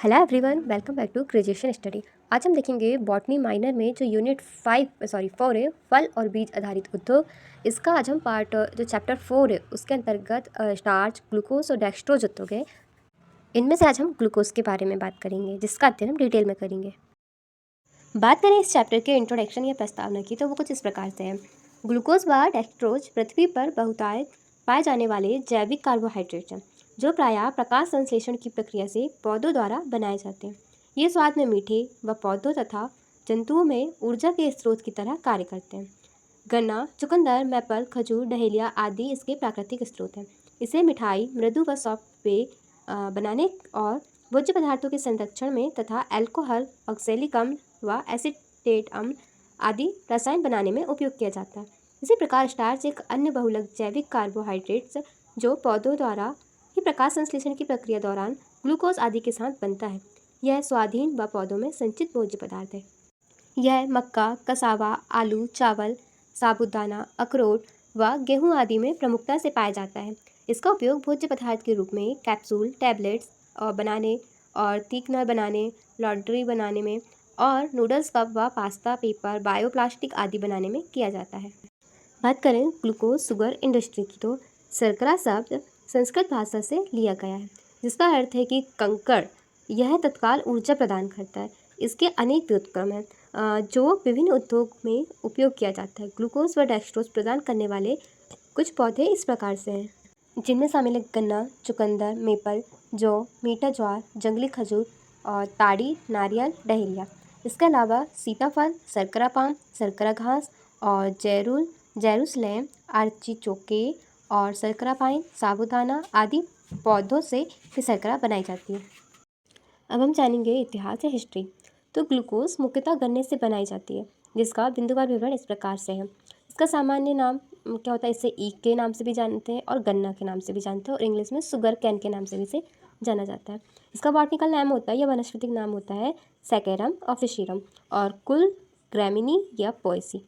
Hello everyone, welcome back to graduation study. आज हम देखेंगे बॉटनी माइनर में जो यूनिट 4 है, फल और बीज आधारित उद्योग। इसका आज हम जो चैप्टर 4 है उसके अंतर्गत स्टार्च, ग्लूकोज और डेक्सट्रोज उद्योग है। इनमें से आज हम ग्लूकोज के बारे में बात करेंगे, जिसका अध्ययन हम डिटेल में करेंगे। बात करें इस चैप्टर के इंट्रोडक्शन या प्रस्तावना की, तो वो कुछ इस प्रकार से है। ग्लूकोज व डेक्सट्रोज पृथ्वी पर बहुतायत पाए जाने वाले जैविक कार्बोहाइड्रेट हैं, जो प्रायः प्रकाश संश्लेषण की प्रक्रिया से पौधों द्वारा बनाए जाते हैं। ये स्वाद में मीठे व पौधों तथा जंतुओं में ऊर्जा के स्रोत की तरह कार्य करते हैं। गन्ना, चुकंदर, मैपल, खजूर, डहेलिया आदि इसके प्राकृतिक स्रोत हैं। इसे मिठाई, मृदु व सॉफ्ट पेय बनाने और भोज्य पदार्थों के संरक्षण में तथा अल्कोहल, ऑक्सैलिक अम्ल व एसीटेट अम्ल आदि रसायन बनाने में उपयोग किया जाता है। इसी प्रकार स्टार्च एक अन्य बहुलक जैविक कार्बोहाइड्रेट्स जो पौधों द्वारा ही प्रकाश संश्लेषण की प्रक्रिया दौरान ग्लूकोज आदि के साथ बनता है। यह स्वादहीन व पौधों में संचित भोज्य पदार्थ है। यह मक्का, कसावा, आलू, चावल, साबूदाना, अखरोट व गेहूं आदि में प्रमुखता से पाया जाता है। इसका उपयोग भोज्य पदार्थ के रूप में कैप्सूल, टैबलेट्स बनाने और थीकनर बनाने, लॉन्ड्री बनाने में और नूडल्स, कप व पास्ता, पेपर, बायोप्लास्टिक आदि बनाने में किया जाता है। बात करें ग्लूकोज शुगर इंडस्ट्री की, तो शर्करा शब्द संस्कृत भाषा से लिया गया है, जिसका अर्थ है कि कंकड़। यह तत्काल ऊर्जा प्रदान करता है। इसके अनेक व्युत्क्रम हैं जो विभिन्न उद्योग में उपयोग किया जाता है। ग्लूकोज व डेक्सट्रोज प्रदान करने वाले कुछ पौधे इस प्रकार से हैं, जिनमें शामिल है गन्ना, चुकंदर, मेपल, जौ, मीठा ज्वार, जंगली खजूर और ताड़ी, नारियल, डहेलिया। इसके अलावा सीताफल, शर्करा पाम, शर्करा घास और जेरूसलेम, आर्टिचोके और शर्करा पाइन, साबूदाना आदि पौधों से भी शर्करा बनाई जाती है। अब हम जानेंगे इतिहास या हिस्ट्री। तो ग्लूकोज मुख्यतः गन्ने से बनाई जाती है, जिसका बिंदुवार विवरण इस प्रकार से है। इसका सामान्य नाम क्या होता है, इसे ईख के नाम से भी जानते हैं और गन्ना के नाम से भी जानते हैं, और इंग्लिश में शुगर कैन के नाम से भी इसे जाना जाता है। इसका बॉटनिकल नाम होता है या वनस्पतिक नाम होता है सैकेरम ऑफिशियरम और कुल ग्रैमिनी या पोएसी।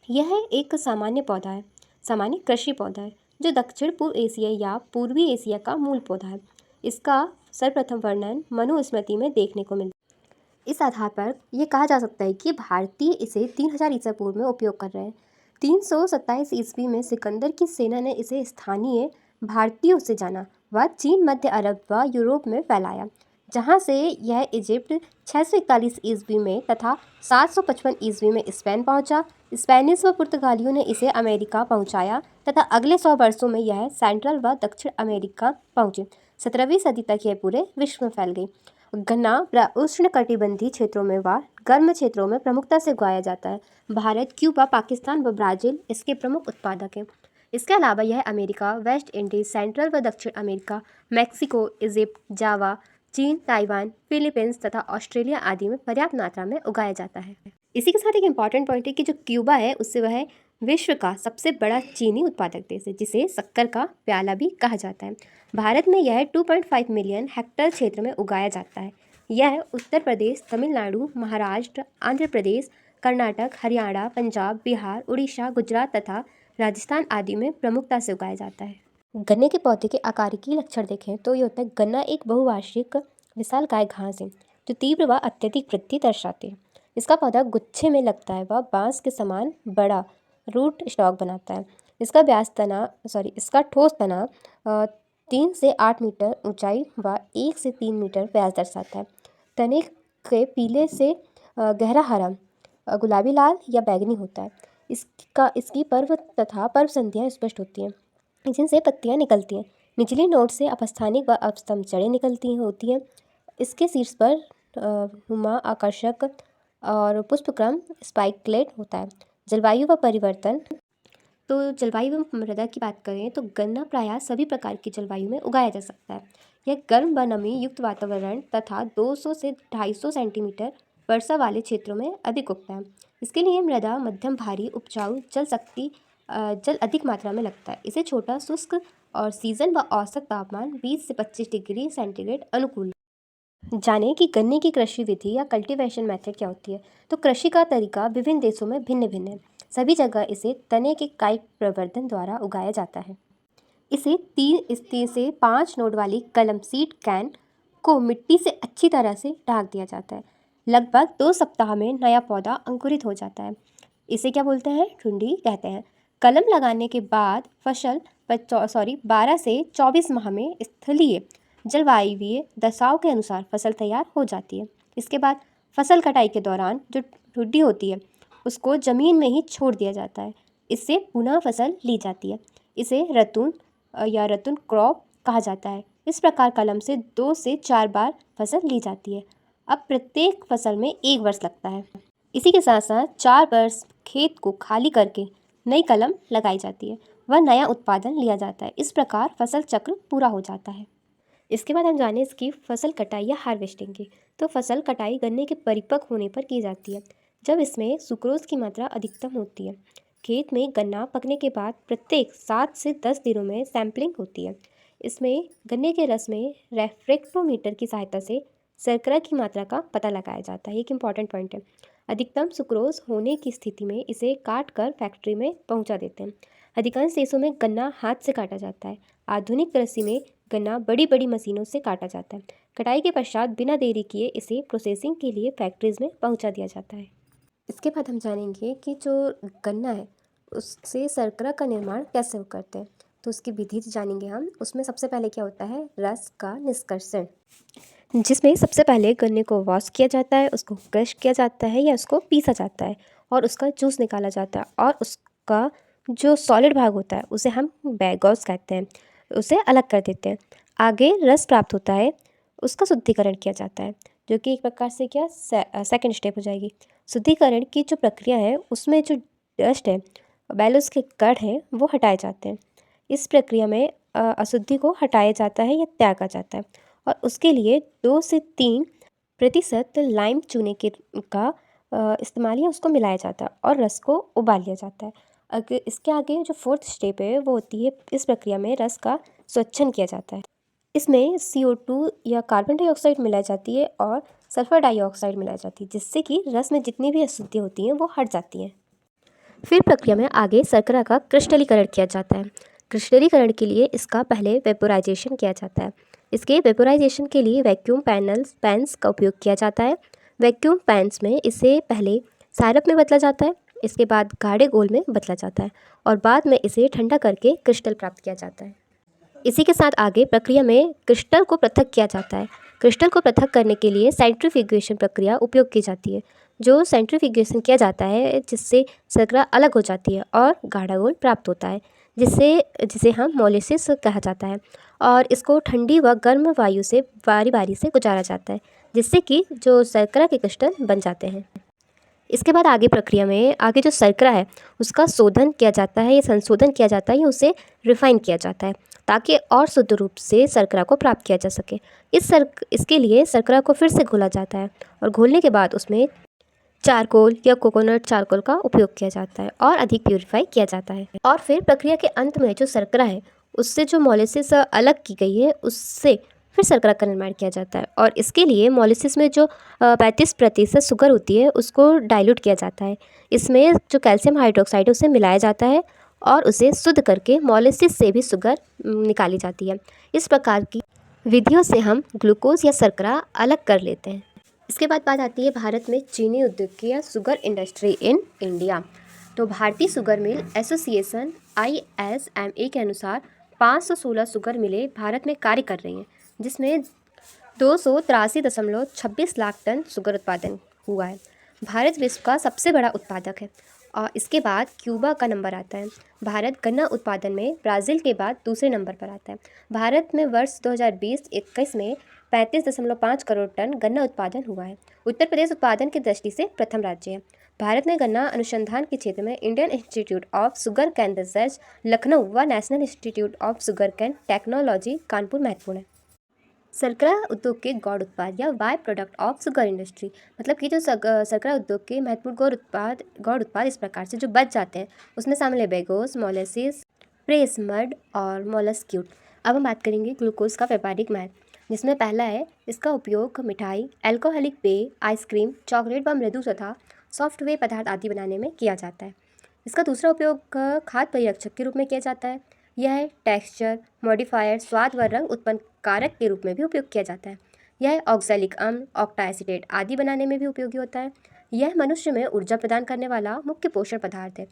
यह एक सामान्य पौधा है, सामान्य कृषि पौधा है, जो दक्षिण पूर्व एशिया या पूर्वी एशिया का मूल पौधा है। इसका सर्वप्रथम वर्णन मनुस्मृति में देखने को मिलता है। इस आधार पर यह कहा जा सकता है कि भारतीय इसे 3000 ईसा पूर्व में उपयोग कर रहे हैं। 327 ईस्वी में सिकंदर की सेना ने इसे स्थानीय भारतीयों से जाना व चीन, मध्य अरब व यूरोप में फैलाया, जहाँ से यह इजिप्ट 641 ईस्वी में तथा 755 ईस्वी में स्पेन पहुँचा। स्पेनिश व पुर्तगालियों ने इसे अमेरिका पहुँचाया तथा अगले 100 वर्षों में यह सेंट्रल व दक्षिण अमेरिका पहुँची। 17वीं सदी तक यह पूरे विश्व में फैल गई। गन्ना उष्णकटिबंधीय क्षेत्रों में व गर्म क्षेत्रों में प्रमुखता से उगाया जाता है। भारत, क्यूबा, पाकिस्तान व ब्राज़ील इसके प्रमुख उत्पादक हैं। इसके अलावा यह अमेरिका, वेस्ट इंडीज, सेंट्रल व दक्षिण अमेरिका, मैक्सिको, इजिप्ट, जावा, चीन, ताइवान, फिलीपींस तथा ऑस्ट्रेलिया आदि में पर्याप्त मात्रा में उगाया जाता है। इसी के साथ एक इम्पॉर्टेंट पॉइंट है कि जो क्यूबा है उससे वह विश्व का सबसे बड़ा चीनी उत्पादक देश है, जिसे शक्कर का प्याला भी कहा जाता है। भारत में यह 2.5 मिलियन हेक्टेयर क्षेत्र में उगाया जाता है। यह उत्तर प्रदेश, तमिलनाडु, महाराष्ट्र, आंध्र प्रदेश, कर्नाटक, हरियाणा, पंजाब, बिहार, उड़ीसा, गुजरात तथा राजस्थान आदि में प्रमुखता से उगाया जाता है। गन्ने के पौधे के आकार की लक्षण देखें तो ये होता है, गन्ना एक बहुवार्षिक विशालकाय घास है जो तीव्र व अत्यधिक वृद्धि दर्शाती है। इसका पौधा गुच्छे में लगता है व बांस के समान बड़ा रूट स्टॉक बनाता है। इसका ठोस तना 3 से 8 मीटर ऊंचाई व 1 से 3 मीटर व्यास दर्शाता है। तने के पीले से गहरा हरा, गुलाबी, लाल या बैंगनी होता है। इसकी पर्व तथा पर्व संधियाँ स्पष्ट होती हैं, जिनसे पत्तियाँ निकलती हैं। निचली नोट से अपस्थानिक व अपस्तंभ जड़ें होती हैं। इसके शीर्ष पर हुमा, आकर्षक और पुष्पक्रम स्पाइकलेट होता है। जलवायु व परिवर्तन, तो जलवायु व मृदा की बात करें तो गन्ना प्रायः सभी प्रकार की जलवायु में उगाया जा सकता है। यह गर्म व नमी युक्त वातावरण तथा 200 से 250 सेंटीमीटर वर्षा वाले क्षेत्रों में अधिक उगता है। इसके लिए मृदा मध्यम भारी, उपजाऊ, जल अधिक मात्रा में लगता है। इसे छोटा, शुष्क और सीजन व औसत तापमान 20 से 25 डिग्री सेंटीग्रेड अनुकूल। जाने कि गन्ने की कृषि विधि या कल्टीवेशन मेथड क्या होती है। तो कृषि का तरीका विभिन्न देशों में भिन्न भिन्न है। सभी जगह इसे तने के कायिक प्रवर्धन द्वारा उगाया जाता है। इसे 3 से 5 नोड वाली कलम सीड कैन को मिट्टी से अच्छी तरह से ढक दिया जाता है। लगभग 2 सप्ताह में नया पौधा अंकुरित हो जाता है। इसे क्या बोलते हैं? ठुंडी कहते हैं। कलम लगाने के बाद फसल 12 से 24 माह में स्थलीय जलवायु दशाओं के अनुसार फसल तैयार हो जाती है। इसके बाद फसल कटाई के दौरान जो ठुड्डी होती है उसको ज़मीन में ही छोड़ दिया जाता है। इससे पुनः फसल ली जाती है। इसे रतून या रतून क्रॉप कहा जाता है। इस प्रकार कलम से 2 से 4 बार फसल ली जाती है। अब प्रत्येक फसल में 1 वर्ष लगता है। इसी के साथ साथ 4 वर्ष खेत को खाली करके नई कलम लगाई जाती है, वह नया उत्पादन लिया जाता है। इस प्रकार फसल चक्र पूरा हो जाता है। इसके बाद हम जाने इसकी फसल कटाई या हार्वेस्टिंग की। तो फसल कटाई गन्ने के परिपक्व होने पर की जाती है, जब इसमें सुक्रोज की मात्रा अधिकतम होती है। खेत में गन्ना पकने के बाद प्रत्येक 7 से 10 दिनों में सैंपलिंग होती है। इसमें गन्ने के रस में रेफ्रेक्टोमीटर की सहायता से शर्करा की मात्रा का पता लगाया जाता है। एक इम्पॉर्टेंट पॉइंट है। अधिकतम सुक्रोज होने की स्थिति में इसे काट कर फैक्ट्री में पहुंचा देते हैं। अधिकांश देशों में गन्ना हाथ से काटा जाता है। आधुनिक कृषि में गन्ना बड़ी बड़ी मशीनों से काटा जाता है। कटाई के पश्चात बिना देरी किए इसे प्रोसेसिंग के लिए फैक्ट्रीज में पहुंचा दिया जाता है। इसके बाद हम जानेंगे कि जो गन्ना है उससे शर्करा का निर्माण कैसे करते हैं। तो उसकी विधि जानेंगे हम। उसमें सबसे पहले क्या होता है? रस का निष्कर्षण, जिसमें सबसे पहले गन्ने को वॉश किया जाता है, उसको क्रश किया जाता है या उसको पीसा जाता है और उसका जूस निकाला जाता है और उसका जो सॉलिड भाग होता है उसे हम बैगॉस कहते हैं, उसे अलग कर देते हैं। आगे रस प्राप्त होता है, उसका शुद्धिकरण किया जाता है, जो कि एक प्रकार से क्या सेकंड स्टेप हो जाएगी। शुद्धिकरण की जो प्रक्रिया है उसमें जो डस्ट है, बैलोस के कण हैं, वो हटाए जाते हैं। इस प्रक्रिया में अशुद्धि को हटाया जाता है या त्यागा जाता है और उसके लिए 2 से 3% लाइम चूने का इस्तेमाल या उसको मिलाया जाता है और रस को उबाल लिया जाता है। अगर इसके आगे जो 4th स्टेप है वो होती है, इस प्रक्रिया में रस का स्वच्छन किया जाता है। इसमें CO2 या कार्बन डाइऑक्साइड मिलाई जाती है और सल्फर डाइऑक्साइड मिलाई जाती है, जिससे कि रस में जितनी भी अशुद्धि होती हैं वो हट जाती हैं। फिर प्रक्रिया में आगे शर्करा का क्रिस्टलीकरण किया जाता है। क्रिस्टलीकरण के लिए इसका पहले वेपोराइजेशन किया जाता है। इसके वेपोराइजेशन के लिए वैक्यूम पैन्स का उपयोग किया जाता है। वैक्यूम पैन्स में इसे पहले साइरप में बदला जाता है, इसके बाद गाढ़े घोल में बदला जाता है और बाद में इसे ठंडा करके क्रिस्टल प्राप्त किया जाता है। इसी के साथ आगे प्रक्रिया में क्रिस्टल को पृथक किया जाता है। क्रिस्टल को पृथक करने के लिए सेंट्रीफ्यूगेशन प्रक्रिया उपयोग की जाती है। जो सेंट्रीफ्यूगेशन किया जाता है जिससे शर्करा अलग हो जाती है और गाढ़ा घोल प्राप्त होता है, जिसे हम मोलिसिस कहा जाता है और इसको ठंडी व गर्म वायु से बारी बारी से गुजारा जाता है, जिससे कि जो शर्करा के क्रिस्टल बन जाते हैं। इसके बाद आगे प्रक्रिया में आगे जो शर्करा है उसका शोधन किया जाता है या संशोधन किया जाता है या उसे रिफाइन किया जाता है, ताकि और शुद्ध रूप से शर्करा को प्राप्त किया जा सके। इसके लिए शर्करा को फिर से घोला जाता है और घोलने के बाद उसमें चारकोल या कोकोनट चारकोल का उपयोग किया जाता है और अधिक प्यूरिफाई किया जाता है। और फिर प्रक्रिया के अंत में जो शर्करा है उससे जो मोलिसिस अलग की गई है उससे फिर शर्करा का निर्माण किया जाता है और इसके लिए मोलिसिस में जो 35% शुगर होती है उसको डाइल्यूट किया जाता है। इसमें जो कैल्शियम हाइड्रोक्साइड है उसे मिलाया जाता है और उसे शुद्ध करके मोलिसिस से भी शुगर निकाली जाती है। इस प्रकार की विधियों से हम ग्लूकोज या शर्करा अलग कर लेते हैं। इसके बाद बात आती है भारत में चीनी उद्योग की या शुगर इंडस्ट्री इन इंडिया। तो भारतीय शुगर मिल एसोसिएशन ISMA के अनुसार 516 शुगर मिलें भारत में कार्य कर रही हैं, जिसमें 283.26 लाख टन शुगर उत्पादन हुआ है। भारत विश्व का सबसे बड़ा उत्पादक है और इसके बाद क्यूबा का नंबर आता है। भारत गन्ना उत्पादन में ब्राज़ील के बाद दूसरे नंबर पर आता है। भारत में वर्ष 2020-21 में 35.5 करोड़ टन गन्ना उत्पादन हुआ है। उत्तर प्रदेश उत्पादन की दृष्टि से प्रथम राज्य है। भारत में गन्ना अनुसंधान के क्षेत्र में Indian institute of sugar cane research Lucknow व national institute of sugar cane technology Kanpur महत्वपूर्ण है। शर्करा उद्योग के गौड़ उत्पाद या by product of sugar industry, मतलब कि जो शर्करा उद्योग के महत्वपूर्ण गौड़ उत्पाद इस प्रकार से जो बच जाते हैं उसमें शामिल है बेगोस, मोलेसिस, प्रेस मड और मोलस्क्यूट। अब हम बात करेंगे ग्लूकोज का व्यापारिक महत्व, जिसमें पहला है इसका उपयोग मिठाई, अल्कोहलिक पेय, आइसक्रीम, चॉकलेट व मृदु तथा सॉफ्टवेयर पदार्थ आदि बनाने में किया जाता है। इसका दूसरा उपयोग खाद्य परिरक्षक के रूप में किया जाता है। यह टेक्सचर मॉडिफायर, स्वाद व रंग उत्पन्न कारक के रूप में भी उपयोग किया जाता है। यह ऑक्सैलिक अम्ल, ऑक्टाएसिटेट आदि बनाने में भी उपयोगी होता है। यह मनुष्य में ऊर्जा प्रदान करने वाला मुख्य पोषण पदार्थ है।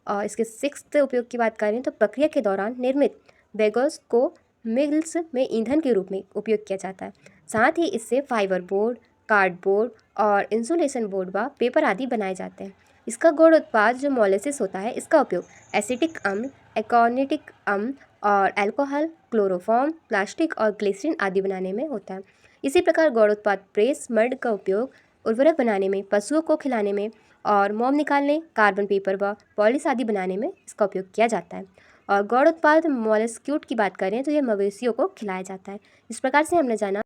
और इसके सिक्स्थ उपयोग की बात करें तो प्रक्रिया के दौरान निर्मित बेगोस को मिल्स में ईंधन के रूप में उपयोग किया जाता है। साथ ही इससे फाइबर बोर्ड, कार्डबोर्ड और इंसुलेशन बोर्ड व पेपर आदि बनाए जाते हैं। इसका गुण उत्पाद जो मोलेसिस होता है, इसका उपयोग एसिटिक अम्ल, एकोनिटिक अम्ल और अल्कोहल, क्लोरोफॉर्म, प्लास्टिक और ग्लिसरीन आदि बनाने में होता है। इसी प्रकार गौड़ उत्पाद प्रेस मड का उपयोग उर्वरक बनाने में, पशुओं को खिलाने में और मोम निकालने, कार्बन पेपर व पॉलिश आदि बनाने में इसका उपयोग किया जाता है। और गौड़ उत्पाद मोलस्क्यूट की बात करें तो यह मवेशियों को खिलाया जाता है। इस प्रकार से हमने जाना